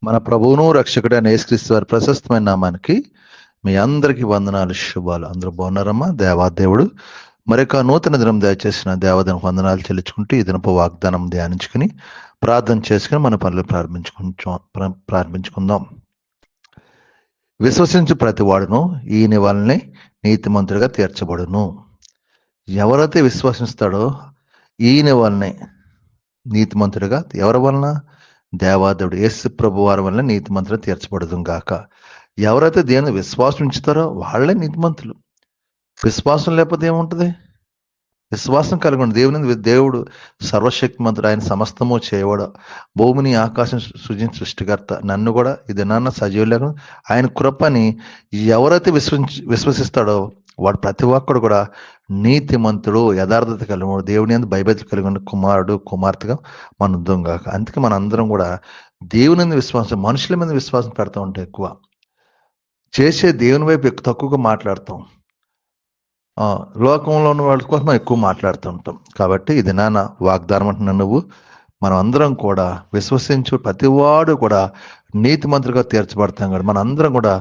మన ప్రభువును రక్షకుడైన యేసుక్రీస్తు వారి ప్రశస్తమైన నామానికి మీ అందరికీ వందనాలు, శుభాలు. అందరూ బాగున్నారమ్మా? దేవాదేవుడు మరొక నూతన దినం దయచేసిన దేవదనకు వందనాలు చెల్లించుకుంటూ ఈ దినపు వాగ్దానం ధ్యానించుకుని ప్రార్థన చేసుకుని మన పనులు ప్రారంభించుకుందాం. విశ్వసించు ప్రతి వాడును ఈయన వలనే నీతిమంతుడిగా తీర్చబడును. ఎవరైతే విశ్వసిస్తాడో ఈయన వలనే నీతిమంతుడిగా, ఎవరి వలన? దేవాదేవుడు యేసు ప్రభు వారి వలన నీతిమంతులు తీర్చబడదు గాక. ఎవరైతే దేవుని విశ్వాసం ఉంచుతారో వాళ్ళే నీతిమంతులు. విశ్వాసం లేకపోతే ఏముంటుంది? విశ్వాసం కలిగి ఉండి దేవుడు సర్వశక్తిమంతుడు, ఆయన సమస్తము చేయవాడు, భూమిని ఆకాశం సృష్టికర్త, నన్ను కూడా ఇది నాన్న సజీవులకు ఆయన కృపని ఎవరైతే విశ్వసిస్తాడో వాడు ప్రతి ఒక్కడు కూడా నీతిమంతుడు, యథార్థత కలిగి దేవుని యందు భయభక్తి కలిగి ఉన్న కుమారుడు, కుమార్తెగా మన ఉందాం గాక. అందుకే మన అందరం కూడా దేవుని మీద విశ్వాసం, మనుషుల మీద విశ్వాసం పెడతా ఉంటే ఎక్కువ, చేసే దేవుని వైపు తక్కువగా మాట్లాడతాం, లోకంలో ఉన్న వాళ్ళ కోసం ఎక్కువ మాట్లాడుతూ ఉంటాం. కాబట్టి ఇది నాన్న వాగ్దానం అంటున్నా, నువ్వు మనం అందరం కూడా విశ్వసించు ప్రతివాడు కూడా నీతిమంతులుగా తీర్చబడతాం కదా. మన అందరం కూడా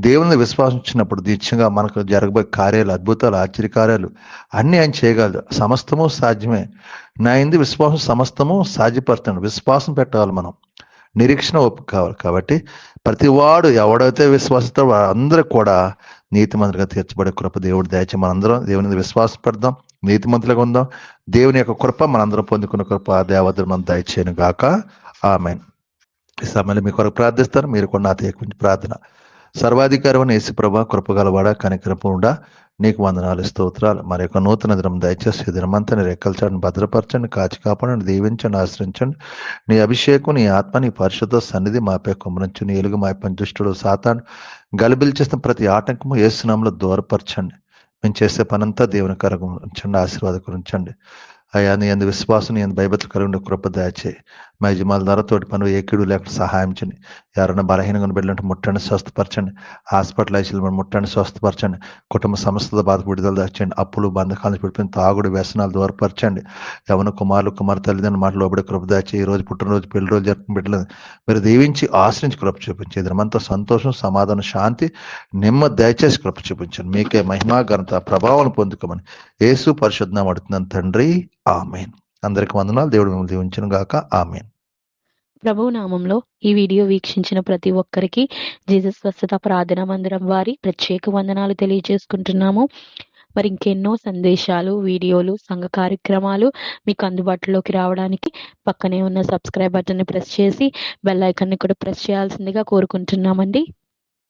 దేవుని విశ్వాసించినప్పుడు నిత్యంగా మనకు జరగబోయే కార్యాలు, అద్భుతాలు, ఆశ్చర్యకార్యాలు అన్నీ ఆయన చేయగలదు. సమస్తము సాధ్యమే. నా యందు విశ్వాసం సమస్తము సాధ్యపడుతుంది. విశ్వాసం పెట్టాలి, మనం నిరీక్షణ ఒప్పు కావాలి. కాబట్టి ప్రతివాడు ఎవడైతే విశ్వాసిస్తాడో వాళ్ళందరూ కూడా నీతిమంతులుగా తీర్చబడే కృప దేవుడు దయచేసి మనందరం దేవుని విశ్వాసం పెడదాం, నీతిమంతులుగా ఉందాం. దేవుని యొక్క కృప మనందరం పొందుకున్న కృప దేవతలు మనం దయచేయను గాక. ఆమేన్. ఈ సమయంలో మీ కొరకు ప్రార్థిస్తారు, మీరు కూడా నాతో ఎక్కువ ప్రార్థన. సర్వాధికారమైన యేసు ప్రభా, కృపగలవాడ, కనికరపుడా, నీకు వందనాలు, స్తోత్రాలు. మరి యొక్క నూతన దినం దయచేసి ఈ దినమంతా నీ రెక్కల చాటును భద్రపరచండి, కాచి కాపాడండి, దీవించండి, ఆశ్రయించండి. నీ అభిషేకం, నీ ఆత్మ, నీ పరిశుద్ధ సన్నిధి మాపై కుమరించు. నీ ఎలుగు మాపై దుష్టుడు సాతాను గలిబిలి చేసిన ప్రతి ఆటంకము యేసు నామములో దూరపరచండి. మేము చేసే పనంతా దేవుని కరగం ఉంచండి, ఆశీర్వాదకరించండి. అయ్యా, నీ అందు విశ్వాసం, నీ అందు భయభక్తులు కలిగిన కృప దయచేయి. మా యజమానుల ద్వారా తోటి పనులు ఏకీడు లేకుండా సహాయం చేయండి. ఎవరైనా బలహీనంగా బిడ్డలంటే ముట్టండి, స్వస్థపరచండి. హాస్పిటల్ ఐసీలు ముట్టండి, స్వస్థపరచండి. కుటుంబ సమస్యల బాధ విడుదల దాచండి. అప్పులు, బంధకాలను విడిపోయిన తాగుడు, వ్యసనాలు దూరపరచండి. యవన కుమారులు, కుమార్ తల్లిదండ్రుల మాటలు లోబడి కృప దాచి ఈ రోజు పుట్టినరోజు, పెళ్లి రోజు జరుపుకుని బిడ్డలను మీరు దీవించి ఆశ్రయించి కృప చూపించేది. మనతో సంతోషం, సమాధానం, శాంతి, నెమ్మది దయచేసి కృప చూపించండి. మీకే మహిమా, ఘనత, ప్రభావం పొందుకోమని యేసు పరిశుద్ధ నామమున అడుగుతున్నాను తండ్రి, ఆమేన్. అందరికి వందనాలు. దేవుడు మిమ్మల్ని దీవించును గాక. ఆమేన్. ప్రభువు నామంలో ఈ వీడియో వీక్షించిన ప్రతి ఒక్కరికి జీసస్ స్వస్థత ప్రార్థనా మందిరం వారి ప్రత్యేక వందనాలు తెలియజేసుకుంటున్నాము. మరి ఇంకెన్నో సందేశాలు, వీడియోలు, సంఘ కార్యక్రమాలు మీకు అందుబాటులోకి రావడానికి పక్కనే ఉన్న సబ్స్క్రైబ్ బటన్ని ప్రెస్ చేసి బెల్ ఐకాన్ని కూడా ప్రెస్ చేయాల్సిందిగా కోరుకుంటున్నామండి.